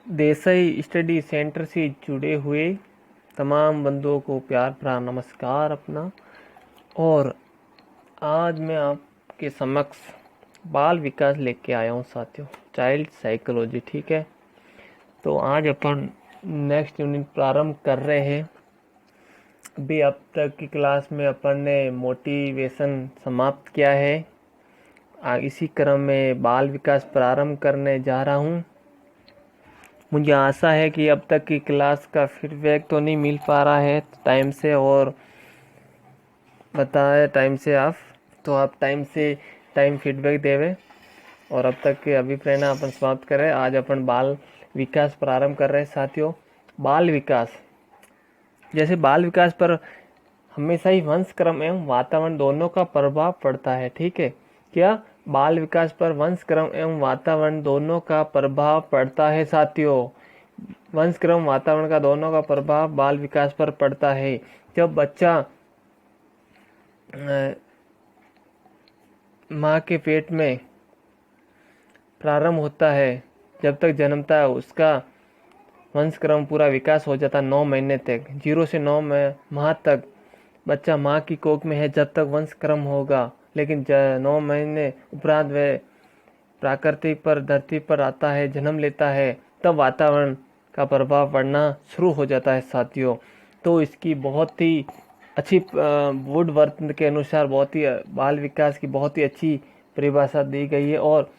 Desai study centre से जुड़े हुए तमाम बंधुओं को प्यार भरा नमस्कार अपना। और आज मैं आपके समक्ष बाल विकास लेके आया हूँ साथियों, चाइल्ड साइकोलॉजी। ठीक है, तो आज अपन नेक्स्ट यूनिट प्रारंभ कर रहे हैं। अभी अब तक की क्लास में अपन ने मोटिवेशन समाप्त किया है। इसी क्रम में बाल विकास प्रारंभ करने जा रहा हूँ। मुझे आशा है कि अब तक की क्लास का फीडबैक तो नहीं मिल पा रहा है टाइम से, और बताए टाइम से आप, तो आप टाइम फीडबैक देवे। और अब तक के अभिप्रेरणा अपन समाप्त करें। आज अपन बाल विकास प्रारंभ कर रहे हैं साथियों। बाल विकास, जैसे बाल विकास पर हमेशा ही वंशक्रम एवं वातावरण दोनों का प्रभाव पड़ता है। ठीक है, क्या बाल विकास पर वंशक्रम एवं वातावरण दोनों का प्रभाव पड़ता है साथियों। वंशक्रम वातावरण का दोनों का प्रभाव बाल विकास पर पड़ता है। जब बच्चा माँ के पेट में प्रारंभ होता है, जब तक जन्मता है उसका वंशक्रम पूरा विकास हो जाता है 9 महीने तक। 0 से 9 माह तक बच्चा माँ की कोख में है जब तक वंशक्रम होगा। लेकिन 9 महीने उपरांत वह प्राकृतिक पर धरती पर आता है, जन्म लेता है, तब वातावरण का प्रभाव पड़ना शुरू हो जाता है साथियों। तो इसकी बहुत ही अच्छी वुडवर्थ के अनुसार बहुत ही बाल विकास की बहुत ही अच्छी परिभाषा दी गई है। और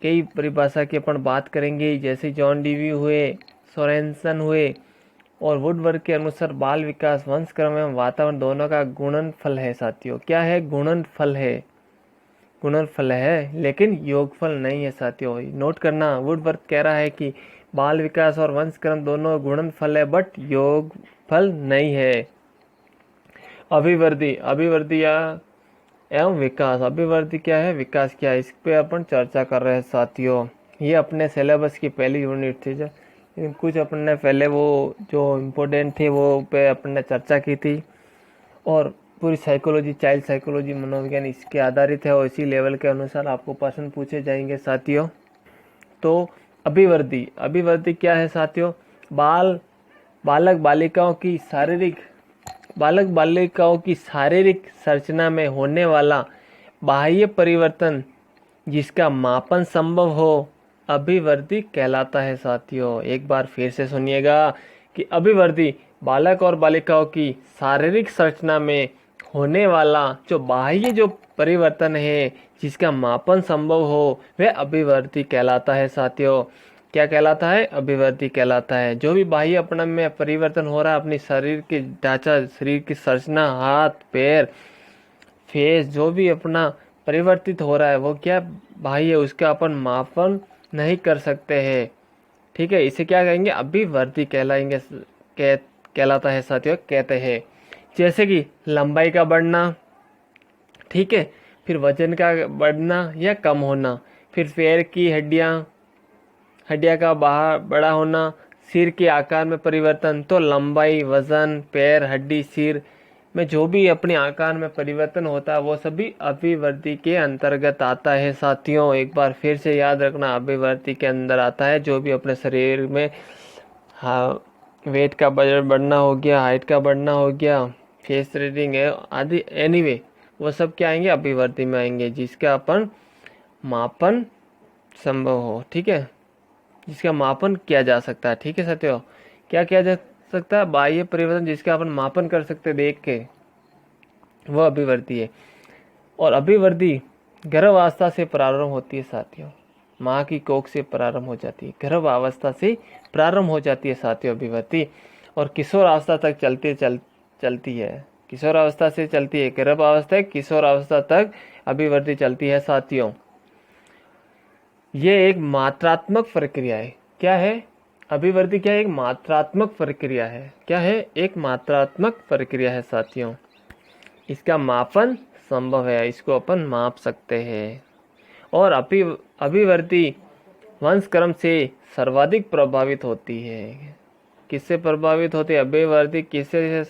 कई परिभाषा की अपन बात करेंगे, जैसे जॉन डीवी हुए, सोरेनसन हुए, और वुडवर्थ के अनुसार बाल विकास वंशक्रम एवं वातावरण दोनों का गुणनफल है साथियों। क्या है? गुणनफल है। गुणनफल है लेकिन योगफल नहीं है साथियों। नोट करना, वुडवर्थ कह रहा है कि बाल विकास और वंशक्रम दोनों गुणनफल है बट योगफल नहीं है। अभिवृद्धि या एवं विकास। अभिवृद्धि क्या है, विकास क्या है, इस पे अपन चर्चा कर रहे हैं साथियों। ये अपने सिलेबस की पहली यूनिट थी। लेकिन कुछ अपन ने पहले वो जो इम्पोर्टेंट थे वो पे अपन ने चर्चा की थी। और पूरी साइकोलॉजी, चाइल्ड साइकोलॉजी, मनोविज्ञान इसके आधारित है और इसी लेवल के अनुसार आपको प्रश्न पूछे जाएंगे साथियों। तो अभिवृद्धि क्या है साथियों? बालक बालिकाओं की शारीरिक संरचना में होने वाला बाह्य परिवर्तन जिसका मापन संभव हो, अभिवृद्धि कहलाता है साथियों। एक बार फिर से सुनिएगा कि अभिवृद्धि बालक और बालिकाओं की शारीरिक संरचना में होने वाला जो बाह्य परिवर्तन है जिसका मापन संभव हो, वह अभिवृद्धि कहलाता है साथियों। क्या कहलाता है? अभिवृद्धि कहलाता है। जो भी बाह्य अपना में परिवर्तन हो रहा है, अपनी शरीर के ढांचा, शरीर की संरचना, हाथ पैर फेस, जो भी अपना परिवर्तित हो रहा है वो क्या बाह्य, उसका अपन मापन नहीं कर सकते हैं। ठीक है, इसे क्या कहेंगे? अभिवृद्धि कहलाता है साथियों, कहते हैं। जैसे कि लंबाई का बढ़ना, ठीक है, फिर वजन का बढ़ना या कम होना, फिर पैर की हड्डियां का बाहर बड़ा होना, सिर के आकार में परिवर्तन। तो लंबाई, वजन, पैर, हड्डी, सिर में जो भी अपने आकार में परिवर्तन होता है वो सभी अभिवृद्धि के अंतर्गत आता है साथियों। एक बार फिर से याद रखना, अभिवृद्धि के अंदर आता है जो भी अपने शरीर में, हाँ, वेट का बढ़ना हो गया, हाइट का बढ़ना हो गया, फेस रीडिंग है आदि, एनीवे वो सब क्या आएंगे? अभिवृद्धि में आएंगे, जिसका अपन मापन संभव हो। ठीक है, जिसका मापन किया जा सकता है। ठीक है साथियों, क्या किया जा सकता है? बाह्य परिवर्तन जिसका अपन मापन कर सकते देख के, वह अभिवृद्धि है। और अभिवृद्धि गर्भावस्था से प्रारंभ होती है साथियों। माँ की कोख से प्रारंभ हो जाती है, गर्भावस्था से प्रारंभ हो जाती है साथियों अभिवृद्धि, और किशोरावस्था तक चलती है। किशोरावस्था से चलती है गर्भावस्था, किशोरावस्था तक अभिवृद्धि चलती है साथियों। ये एक मात्रात्मक प्रक्रिया है। क्या है? अभिवृद्धि क्या है? एक मात्रात्मक प्रक्रिया है। क्या है? एक मात्रात्मक प्रक्रिया है साथियों। इसका मापन संभव है, इसको अपन माप सकते हैं। और अभिवृद्धि वंशक्रम से सर्वाधिक प्रभावित होती है। किससे प्रभावित होती है अभिवृद्धि? किससे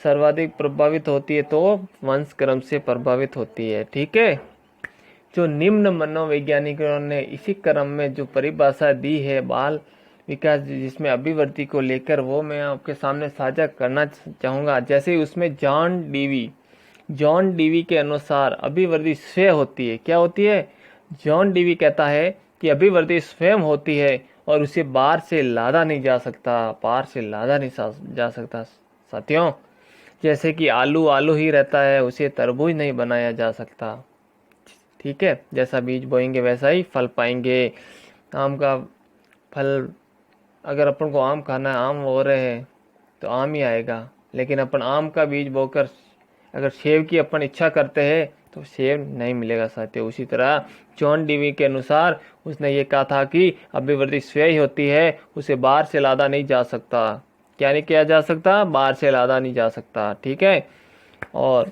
सर्वाधिक प्रभावित होती है? तो वंशक्रम से प्रभावित होती है। ठीक है, जो निम्न मनोवैज्ञानिकों ने इसी क्रम में जो परिभाषा दी है बाल विकास जिसमें अभिवृद्धि को लेकर वो मैं आपके सामने साझा करना चाहूँगा। जैसे उसमें जॉन डीवी के अनुसार अभिवृद्धि स्वयं होती है। क्या होती है? जॉन डीवी कहता है कि अभिवृद्धि स्वयं होती है और उसे बाहर से लादा नहीं जा सकता। साथियों, जैसे कि आलू आलू ही रहता है, उसे तरबूज नहीं बनाया जा सकता। ठीक है, जैसा बीज बोएंगे वैसा ही फल पाएंगे। आम का फल, अगर अपन को आम खाना है, आम हो रहे हैं तो आम ही आएगा। लेकिन अपन आम का बीज बोकर अगर सेब की अपन इच्छा करते हैं तो सेब नहीं मिलेगा साथियों। उसी तरह जॉन डीवी के अनुसार उसने ये कहा था कि अभिवृद्धि स्वयं ही होती है, उसे बाहर से लादा नहीं जा सकता। क्या नहीं किया जा सकता? बाहर से लादा नहीं जा सकता। ठीक है। और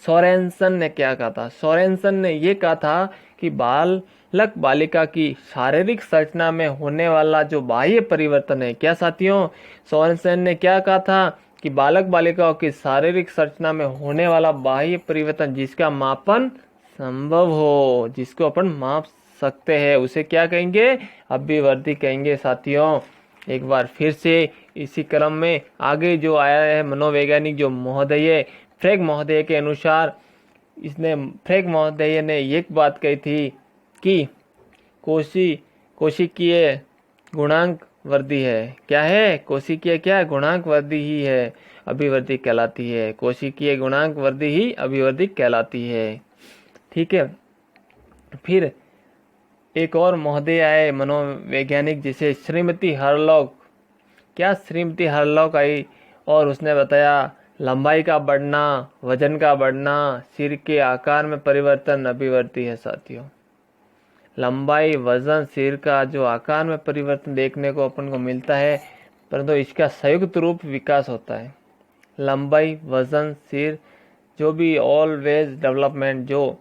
सोरेनसन ने क्या कहा था? सोरेनसन ने ये कहा था कि बालक बालिका की शारीरिक संरचना में होने वाला जो बाह्य परिवर्तन है, क्या साथियों? सोरेनसन ने क्या कहा था कि बालक बालिकाओं की शारीरिक संरचना में होने वाला बाह्य परिवर्तन जिसका मापन संभव हो, जिसको अपन माप सकते हैं, उसे क्या कहेंगे? अभिवृद्धि कहेंगे साथियों। एक बार फिर से इसी क्रम में आगे जो आया है मनोवैज्ञानिक जो महोदय फ्रेग महोदय के अनुसार, फ्रेग महोदय ने एक बात कही थी कि कोशिकीय गुणांक वृद्धि है। क्या है? कोशिकीय क्या? गुणांक वृद्धि ही है अभिवृद्धि कहलाती है। कोशिकीय गुणांक वृद्धि ही अभिवृद्धि कहलाती है। ठीक है। फिर एक और महोदय आए मनोवैज्ञानिक, जिसे श्रीमती हरलॉक। क्या? श्रीमती हरलॉक आई और उसने बताया लंबाई का बढ़ना, वजन का बढ़ना, सिर के आकार में परिवर्तन अभिवृद्धि है साथियों। लंबाई, वजन, सिर का जो आकार में परिवर्तन देखने को अपन को मिलता है, परंतु इसका संयुक्त रूप विकास होता है। लंबाई, वजन, सिर, जो भी ऑलवेज डेवलपमेंट जो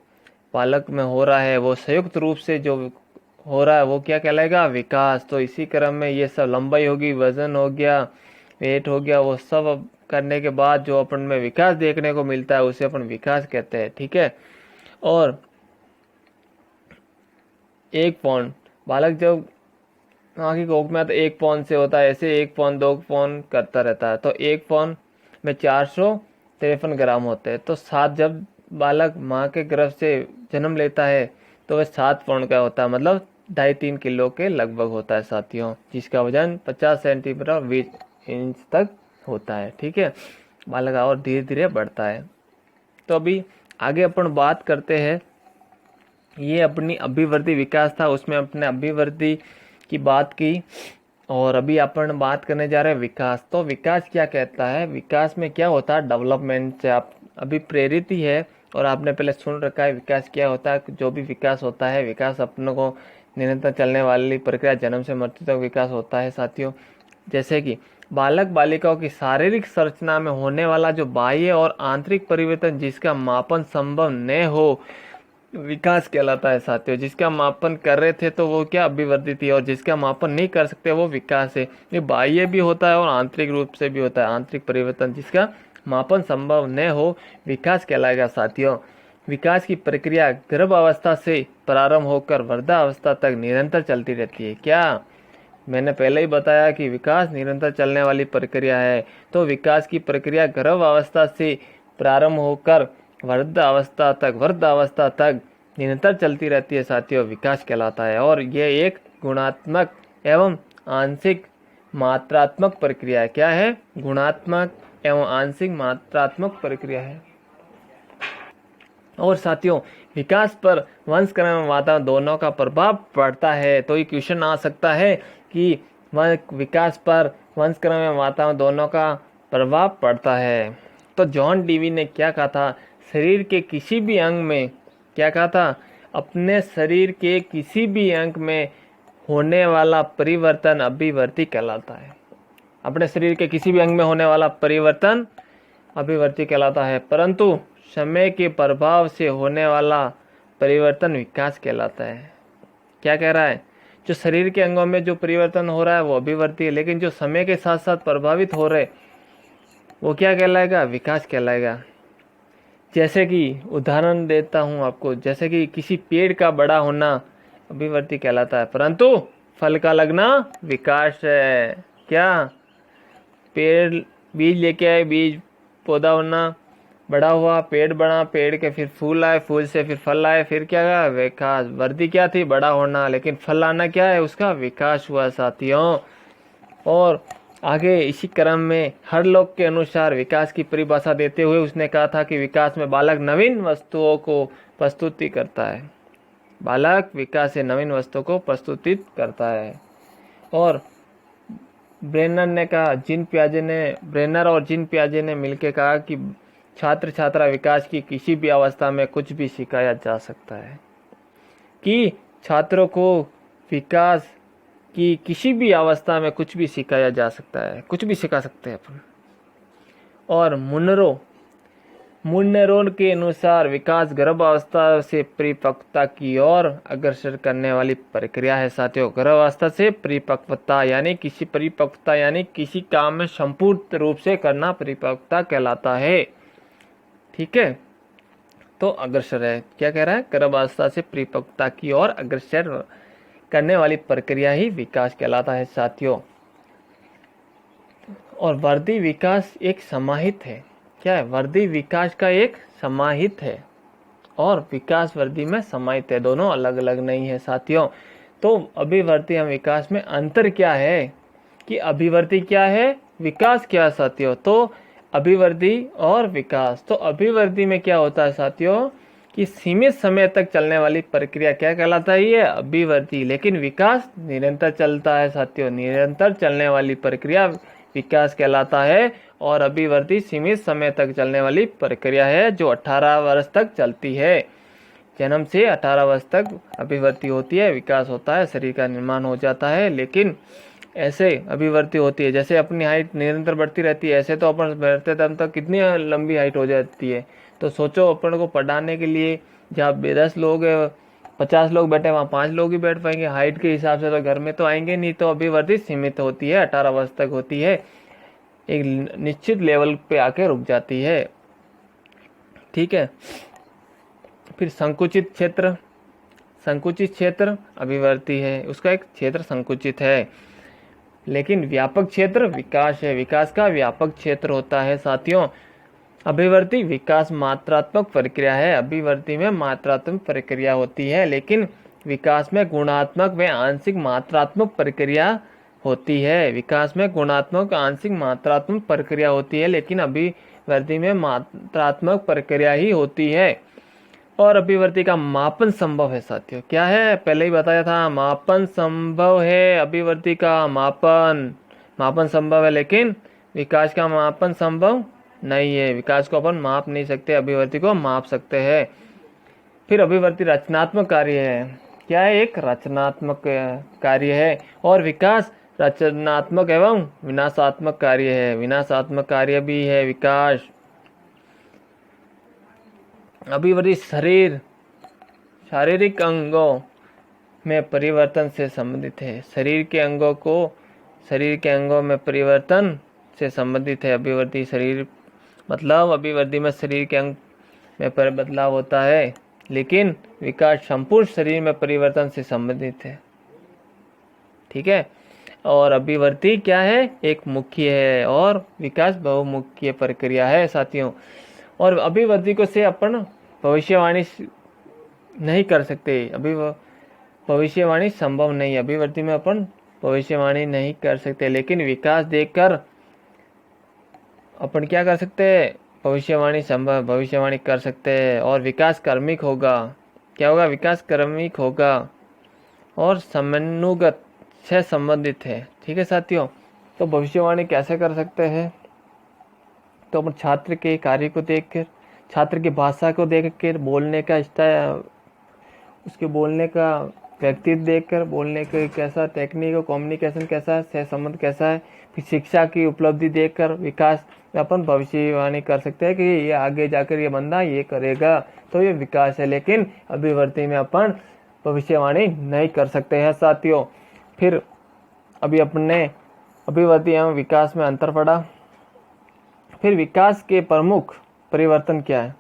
बालक में हो रहा है वो संयुक्त रूप से जो हो रहा है वो क्या कहलाएगा? विकास। तो इसी क्रम में ये सब लंबाई होगी, वजन हो गया, वेट हो गया, वो सब करने के बाद जो अपन में विकास देखने को मिलता है उसे अपन विकास कहते हैं। ठीक है। और एक पौंड, बालक जब माँ की कोख में आता है 1 पौंड से होता है, ऐसे 1 पौंड 2 पौंड करता रहता है। तो 1 पौंड में 453 ग्राम होते हैं। तो 7 जब बालक माँ के गर्भ से जन्म लेता है तो वह 7 पौंड का होता है, मतलब 2.5-3 किलो के लगभग होता है साथियों, जिसका वजन 50 सेंटीमीटर और 20 इंच तक होता है। ठीक है। बालक और धीरे धीरे बढ़ता है। तो अभी आगे अपन बात करते हैं, ये अपनी अभिवृद्धि विकास था, उसमें अपने अभिवृद्धि की बात की। और अभी अपन बात करने जा रहे हैं विकास। तो विकास क्या कहता है? विकास में क्या होता है? डेवलपमेंट से आप अभी प्रेरित ही है और आपने पहले सुन रखा है विकास क्या होता है। जो भी विकास होता है, विकास अपनों को निरंतर चलने वाली प्रक्रिया, जन्म से मृत्यु तक विकास होता है साथियों। जैसे कि बालक बालिकाओं की शारीरिक संरचना में होने वाला जो बाह्य और आंतरिक परिवर्तन जिसका मापन संभव न हो, विकास कहलाता है साथियों। जिसका मापन कर रहे थे तो वो क्या? अभिवृद्धि थी, और जिसका मापन नहीं कर सकते वो विकास है। ये बाह्य भी होता है और आंतरिक रूप से भी होता है। आंतरिक परिवर्तन जिसका मापन संभव न हो, विकास कहलाएगा साथियों। विकास की प्रक्रिया गर्भ अवस्था से प्रारंभ होकर वृद्धावस्था तक निरंतर चलती रहती है। क्या? मैंने पहले ही बताया कि विकास निरंतर चलने वाली प्रक्रिया है। तो विकास की प्रक्रिया गर्भ अवस्था से प्रारंभ होकर वृद्धावस्था तक निरंतर चलती रहती है साथियों, विकास कहलाता है। और यह एक गुणात्मक एवं आंशिक मात्रात्मक प्रक्रिया है। क्या है? गुणात्मक एवं आंशिक मात्रात्मक प्रक्रिया है। और साथियों, विकास पर वंशक्रम एवं वातावरण दोनों का प्रभाव पड़ता है। तो ये क्वेश्चन आ सकता है कि विकास पर वंशक्रम एवं वातावरण दोनों का प्रभाव पड़ता है। तो जॉन डीवी ने क्या कहा था? शरीर के किसी भी अंग में, क्या कहा था? अपने शरीर के किसी भी अंग में होने वाला परिवर्तन अभिवृद्धि कहलाता है। अपने शरीर के किसी भी अंग में होने वाला परिवर्तन अभिवृद्धि कहलाता है, परंतु समय के प्रभाव से होने वाला परिवर्तन विकास कहलाता है। क्या कह रहा है? जो शरीर के अंगों में जो परिवर्तन हो रहा है वो अभिवृद्धि है, लेकिन जो समय के साथ साथ प्रभावित हो रहे वो क्या कहलाएगा? विकास कहलाएगा। जैसे कि उदाहरण देता हूँ आपको, जैसे कि किसी पेड़ का बड़ा होना अभिवृद्धि कहलाता है, परंतु फल का लगना विकास है। क्या? पेड़ बीज लेके आए, बीज पौधा होना, बड़ा हुआ, पेड़ बना, पेड़ के फिर फूल आए, फूल से फिर फल आए, फिर क्या हुआ? विकास। वृद्धि क्या थी? बड़ा होना, लेकिन फल आना क्या है? उसका विकास हुआ साथियों। और आगे इसी क्रम में हर लोग के अनुसार विकास की परिभाषा देते हुए उसने कहा था कि विकास में बालक नवीन वस्तुओं को प्रस्तुति करता है। बालक विकास से नवीन वस्तुओं को प्रस्तुतित करता है। और ब्रेनर और जीन पियाजे ने मिलकर कहा कि छात्र छात्रा विकास की किसी भी अवस्था में कुछ भी सिखाया जा सकता है, कि छात्रों को विकास की किसी भी अवस्था में कुछ भी सिखाया जा सकता है, कुछ भी सिखा सकते हैं अपन। और मुनरो के अनुसार विकास गर्भावस्था से परिपक्वता की ओर अग्रसर करने वाली प्रक्रिया है साथियों। गर्भावस्था से परिपक्वता यानी किसी काम में संपूर्ण रूप से करना परिपक्वता कहलाता है। ठीक है, तो अग्रसर है, क्या कह रहा है? गर्भावस्था से परिपक्वता की ओर अग्रसर करने वाली प्रक्रिया ही विकास कहलाता है साथियों। और वृद्धि विकास एक समाहित है। क्या है? वृद्धि विकास का एक समाहित है और विकास वृद्धि में समाहित है, दोनों अलग अलग नहीं है साथियों। तो अभिवृद्धि एवं विकास में अंतर क्या है? कि अभिवृद्धि क्या है, विकास क्या है साथियों? तो अभिवृद्धि और विकास। तो अभिवृद्धि में क्या होता है साथियों कि सीमित समय तक चलने वाली प्रक्रिया क्या कहलाता है? ये अभिवृद्धि। लेकिन विकास निरंतर चलता है साथियों, निरंतर चलने वाली प्रक्रिया विकास कहलाता है। और अभिवृद्धि सीमित समय तक चलने वाली प्रक्रिया है जो 18 वर्ष तक चलती है। जन्म से 18 वर्ष तक अभिवृद्धि होती है, विकास होता है, शरीर का निर्माण हो जाता है। लेकिन ऐसे अभिवृद्धि होती है, जैसे अपनी हाइट निरंतर बढ़ती रहती है, ऐसे तो अपन बढ़ते दम तक कितनी लंबी हाइट हो जाती है। तो सोचो, अपन को पढ़ाने के लिए जहाँ 10 लोग 50 लोग बैठे, वहाँ 5 लोग ही बैठ पाएंगे हाइट के हिसाब से, तो घर में तो आएंगे नहीं। तो अभिवृद्धि सीमित होती है, 18 वर्ष तक होती है, एक निश्चित लेवल पे आके रुक जाती है। ठीक है, फिर संकुचित क्षेत्र अभिवृद्धि है, उसका एक क्षेत्र संकुचित है। लेकिन व्यापक क्षेत्र विकास है, विकास का व्यापक क्षेत्र होता है साथियों। अभिवृद्धि विकास मात्रात्मक प्रक्रिया है, अभिवृद्धि में मात्रात्मक प्रक्रिया होती है, लेकिन विकास में गुणात्मक व आंशिक मात्रात्मक प्रक्रिया होती है। विकास में गुणात्मक आंशिक मात्रात्मक प्रक्रिया होती है, लेकिन अभिवृद्धि में मात्रात्मक प्रक्रिया ही होती है। और अभिवृद्धि का मापन संभव है साथियों। क्या है? पहले ही बताया था, मापन संभव है। अभिवृद्धि का मापन संभव है, लेकिन विकास का मापन संभव नहीं है। विकास को अपन माप नहीं सकते, अभिवृद्धि को माप सकते हैं। फिर अभिवृद्धि रचनात्मक कार्य है। क्या है? एक रचनात्मक कार्य है। और विकास रचनात्मक एवं विनाशात्मक कार्य है, विनाशात्मक कार्य भी है विकास। अभिवृद्धि शारीरिक अंगों में परिवर्तन से संबंधित है। शरीर के अंगों में परिवर्तन से संबंधित है अभिवृद्धि। अभिवृद्धि में शरीर के अंग में बदलाव होता है, लेकिन विकास संपूर्ण शरीर में परिवर्तन से संबंधित है। ठीक है, और अभिवृद्धि क्या है? एक मुख्य है और विकास बहुमुखी प्रक्रिया है साथियों। और अभिवृद्धि को से अपन भविष्यवाणी नहीं कर सकते, भविष्यवाणी संभव नहीं। अभिवृद्धि में अपन भविष्यवाणी नहीं कर सकते, लेकिन विकास देखकर अपन क्या कर सकते हैं? भविष्यवाणी कर सकते हैं। और विकास क्रमिक होगा। क्या होगा? विकास क्रमिक होगा और समन्वयगत से संबंधित है। ठीक है साथियों, तो भविष्यवाणी कैसे कर सकते हैं? तो अपन छात्र के कार्य को देखकर, छात्र की भाषा को देखकर, बोलने का स्टाइल, उसके बोलने का व्यक्तित्व देखकर, बोलने का कैसा टेक्निक, कम्युनिकेशन कैसा है, सहसंबंध कैसा है, फिर शिक्षा की उपलब्धि देखकर विकास में अपन भविष्यवाणी कर सकते हैं कि ये आगे जाकर ये बंदा ये करेगा, तो ये विकास है। लेकिन अभिवृद्धि में अपन भविष्यवाणी नहीं कर सकते हैं साथियों। फिर अभी अपने अभिवृद्धि एवं विकास में अंतर पड़ा। फिर विकास के प्रमुख परिवर्तन क्या है?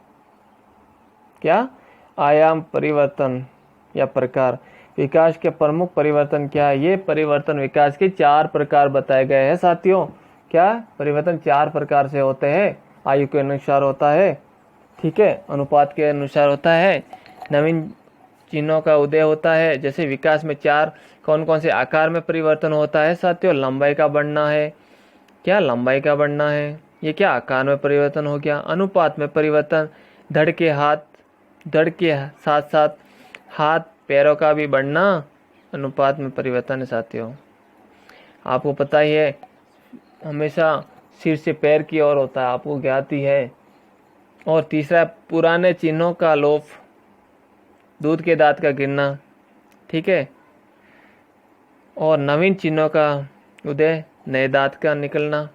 क्या? आयाम परिवर्तन या प्रकार। विकास के प्रमुख परिवर्तन क्या है? ये परिवर्तन विकास के 4 प्रकार बताए गए हैं साथियों। क्या परिवर्तन 4 प्रकार से होते हैं? आयु के अनुसार होता है, ठीक है, अनुपात के अनुसार होता है, नवीन चिन्हों का उदय होता है। जैसे विकास में 4 कौन कौन से आकार में परिवर्तन होता है साथियों? लंबाई का बढ़ना है, क्या लंबाई का बढ़ना है, ये क्या आकार में परिवर्तन हो गया। अनुपात में परिवर्तन, धड़ के साथ साथ हाथ पैरों का भी बढ़ना अनुपात में परिवर्तन है साथियों। आपको पता ही है हमेशा सिर से पैर की ओर होता है, आपको ज्ञात ही है। और तीसरा पुराने चिन्हों का लोप, दूध के दांत का गिरना, ठीक है, और नवीन चिन्हों का उदय, नए दांत का निकलना।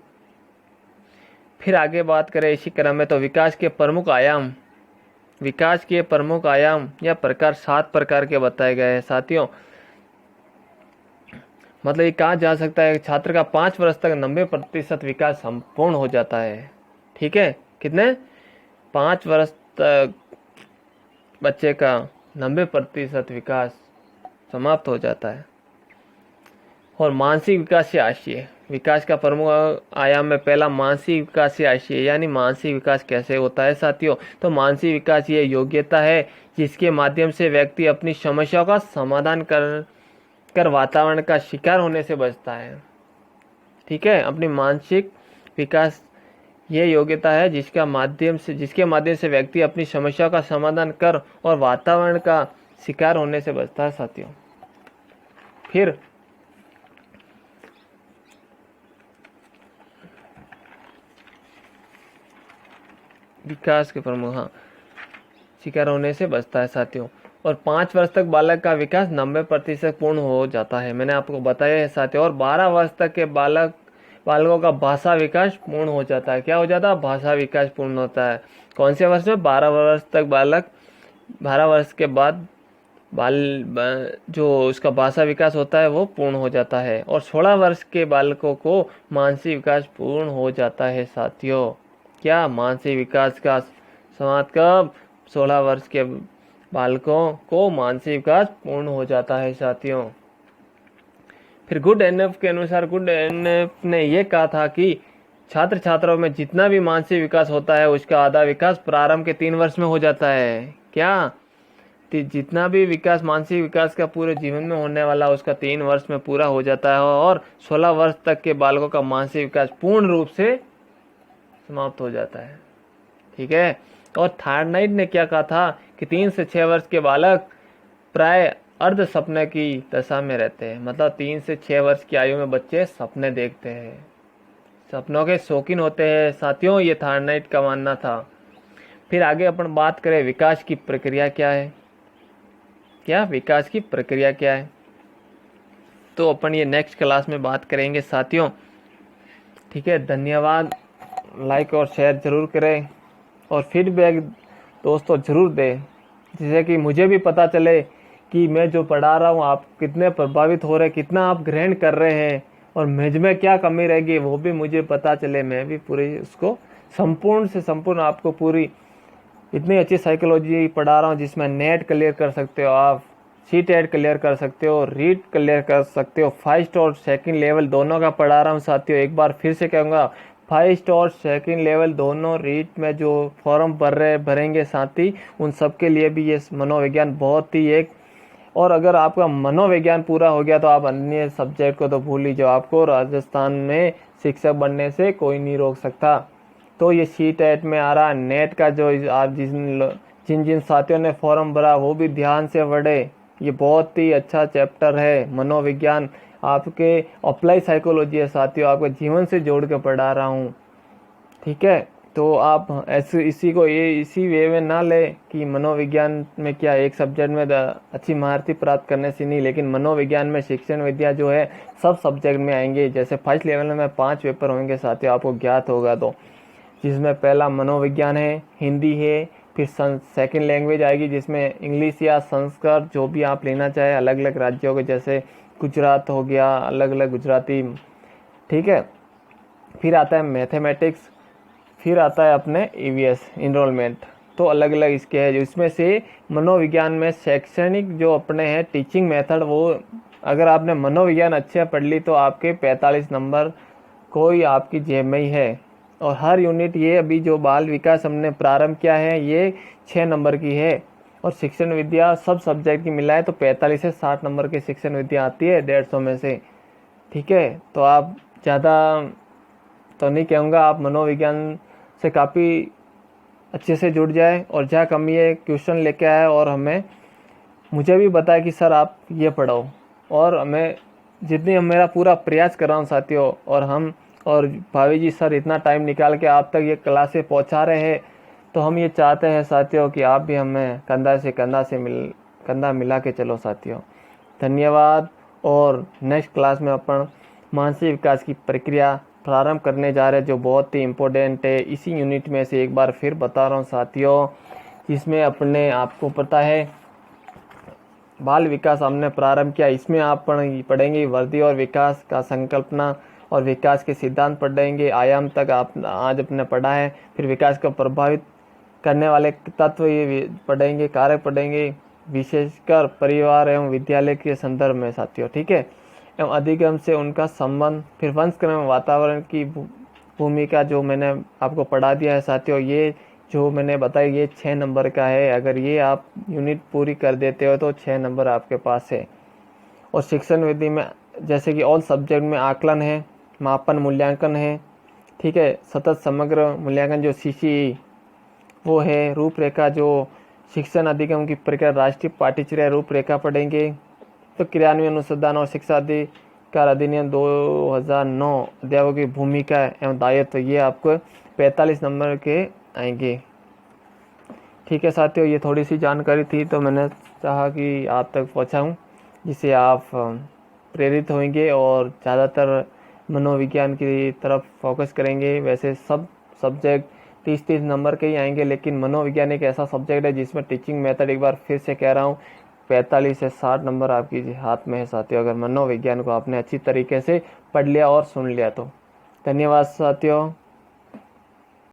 फिर आगे बात करें इसी क्रम में तो विकास के प्रमुख आयाम, विकास के प्रमुख आयाम या प्रकार 7 प्रकार के बताए गए हैं साथियों। मतलब ये कहा जा सकता है छात्र का 5 वर्ष तक 90% विकास संपूर्ण हो जाता है, ठीक है। कितने? 5 वर्ष तक बच्चे का 90% विकास समाप्त हो जाता है। और मानसिक विकास से आशय, विकास का प्रमुख आयाम में पहला मानसिक विकास से आशय, यानी मानसिक विकास कैसे होता है साथियों? तो मानसिक विकास ये योग्यता है जिसके माध्यम से व्यक्ति अपनी समस्याओं का समाधान कर वातावरण का शिकार होने से बचता है, ठीक है। अपनी मानसिक विकास ये योग्यता है जिसके माध्यम से व्यक्ति अपनी समस्याओं का समाधान कर और वातावरण का शिकार होने से बचता है साथियों। फिर विकास के प्रमुख, शिकार होने से बचता है साथियों। और 5 वर्ष तक बालक का विकास 90% पूर्ण हो जाता है, मैंने आपको बताया है साथियों। और 12 वर्ष तक के बालकों का भाषा विकास पूर्ण हो जाता है। क्या हो जाता है? भाषा विकास पूर्ण होता है। कौन से वर्ष में? 12 वर्ष तक बालक, 12 वर्ष के बाद जो उसका भाषा विकास होता है वो पूर्ण हो जाता है। और 16 वर्ष के बालकों को मानसिक विकास पूर्ण हो जाता है साथियों। क्या? मानसिक विकास का समाप्त कब? 16 वर्ष के बालकों को मानसिक विकास पूर्ण हो जाता है साथियों। फिर गुड एनएफ के अनुसार, गुड एनएफ ने यह कहा था कि छात्र छात्राओं में जितना भी मानसिक विकास होता है उसका आधा विकास प्रारंभ के 3 वर्ष में हो जाता है। क्या? जितना भी विकास, मानसिक विकास का पूरे जीवन में होने वाला उसका 3 वर्ष में पूरा हो जाता है। और 16 वर्ष तक के बालकों का मानसिक विकास पूर्ण रूप से समाप्त हो जाता है, ठीक है। और थार्डनाइट ने क्या कहा था कि 3 से 6 वर्ष के बालक प्राय अर्ध सपने की दशा में रहते हैं। मतलब 3 से 6 वर्ष की आयु में बच्चे सपने देखते हैं, सपनों के शौकीन होते हैं साथियों, ये थार्डनाइट का मानना था। फिर आगे अपन बात करें विकास की प्रक्रिया क्या है। क्या? विकास की प्रक्रिया क्या है, तो अपन ये नेक्स्ट क्लास में बात करेंगे साथियों, ठीक है। धन्यवाद। लाइक और शेयर जरूर करें और फीडबैक दोस्तों ज़रूर दें, जिससे कि मुझे भी पता चले कि मैं जो पढ़ा रहा हूँ आप कितने प्रभावित हो रहे हैं, कितना आप ग्रहण कर रहे हैं, और मुझ में क्या कमी रहेगी वो भी मुझे पता चले। मैं भी पूरी उसको संपूर्ण से संपूर्ण आपको पूरी इतनी अच्छी साइकोलॉजी पढ़ा रहा हूँ जिसमें नेट क्लियर कर सकते हो आप, CTET क्लियर कर सकते हो, रीट क्लियर कर सकते हो। फर्स्ट और सेकंड लेवल दोनों का पढ़ा रहा हूँ साथियों। एक बार फिर से कहूँगा, फर्स्ट और सेकंड लेवल दोनों रीट में जो फॉर्म भरेंगे साथी, उन सब के लिए भी ये मनोविज्ञान बहुत ही एक, और अगर आपका मनोविज्ञान पूरा हो गया तो आप अन्य सब्जेक्ट को तो भूल ही जाओ। आपको राजस्थान में शिक्षक बनने से कोई नहीं रोक सकता। तो ये CTET में आ रहा नेट का जो आप जिन साथियों ने फॉर्म भरा वो भी ध्यान से पढ़े। ये बहुत ही अच्छा चैप्टर है मनोविज्ञान, आपके अप्लाई साइकोलॉजी है साथियों, आपके जीवन से जोड़ के पढ़ा रहा हूँ, ठीक है। तो आप ऐसे इसी वे में ना ले कि मनोविज्ञान में क्या एक सब्जेक्ट में अच्छी महारती प्राप्त करने से नहीं, लेकिन मनोविज्ञान में शिक्षण विद्या जो है सब सब्जेक्ट में आएंगे। जैसे फर्स्ट लेवल में 5 पेपर होंगे साथियों, आपको ज्ञात होगा, तो जिसमें पहला मनोविज्ञान है, हिंदी है, फिर सेकंड लैंग्वेज आएगी जिसमें इंग्लिश या संस्कृत जो भी आप लेना चाहे, अलग अलग राज्यों के, जैसे गुजरात हो गया, अलग अलग गुजराती, ठीक है। फिर आता है मैथमेटिक्स, फिर आता है अपने EVS, इनरोलमेंट, तो अलग अलग इसके हैं, जिसमें से मनोविज्ञान में शैक्षणिक जो अपने हैं टीचिंग मेथड, वो अगर आपने मनोविज्ञान अच्छे पढ़ ली तो आपके 45 नंबर कोई आपकी जेब में ही है। और हर यूनिट, ये अभी जो बाल विकास हमने प्रारंभ किया है ये 6 नंबर की है, और शिक्षण विद्या सब सब्जेक्ट की मिलाए तो 45 से 60 नंबर की शिक्षण विद्या आती है 150 में से। ठीक है, तो आप ज़्यादा तो नहीं कहूँगा, आप मनोविज्ञान से काफ़ी अच्छे से जुड़ जाए, और जहाँ कमी है क्वेश्चन लेके आए और हमें मुझे भी बताया कि सर आप ये पढ़ो, और हमें जितनी मेरा पूरा प्रयास कर रहा हूँ साथियों, और भावी जी सर इतना टाइम निकाल के आप तक ये क्लासे पहुँचा रहे हैं, तो हम ये चाहते हैं साथियों कि आप भी हमें कंधा मिला के चलो साथियों। धन्यवाद। और नेक्स्ट क्लास में अपन मानसिक विकास की प्रक्रिया प्रारंभ करने जा रहे हैं, जो बहुत ही इम्पोर्टेंट है। इसी यूनिट में से एक बार फिर बता रहा हूँ साथियों, जिसमें अपने आपको पता है बाल विकास हमने प्रारंभ किया, इसमें आप पढ़ेंगे वृद्धि और विकास का संकल्पना और विकास के सिद्धांत पढ़ेंगे। आयाम तक आप आज अपने पढ़ा है। फिर विकास को प्रभावित करने वाले तत्व ये पढ़ेंगे, कारक पढ़ेंगे, विशेषकर परिवार एवं विद्यालय के संदर्भ में साथियों। ठीक है, एवं अधिगम से उनका संबंध। फिर वंशक्रम वातावरण की भूमिका जो मैंने आपको पढ़ा दिया है साथियों, ये जो मैंने बताया ये 6 नंबर का है। अगर ये आप यूनिट पूरी कर देते हो तो 6 नंबर आपके पास है। और शिक्षण विधि में जैसे कि ऑल सब्जेक्ट में आकलन है, मापन मूल्यांकन है, ठीक है, सतत समग्र मूल्यांकन जो CCE वो है, रूपरेखा जो शिक्षण अधिगम की प्रक्रिया राष्ट्रीय पाठ्यचर्या रूपरेखा पढ़ेंगे। तो क्रियान्वयन अनुसंधान और शिक्षा अधिकार अधिनियम 2009 अध्यायों की भूमिका एवं दायित्व, तो ये आपको 45 नंबर के आएंगे। ठीक है साथियों, ये थोड़ी सी जानकारी थी तो मैंने चाहा कि आप तक पहुंचाऊं, जिससे आप प्रेरित होंगे और ज़्यादातर मनोविज्ञान की तरफ फोकस करेंगे। वैसे सब सब्जेक्ट 30-30 नंबर के ही आएंगे, लेकिन मनोविज्ञान एक ऐसा सब्जेक्ट है जिसमें टीचिंग मेथड, एक बार फिर से कह रहा हूँ, 45 से 60 नंबर आपकी हाथ में है साथियों, अगर मनोविज्ञान को आपने अच्छी तरीके से पढ़ लिया और सुन लिया तो। धन्यवाद साथियों।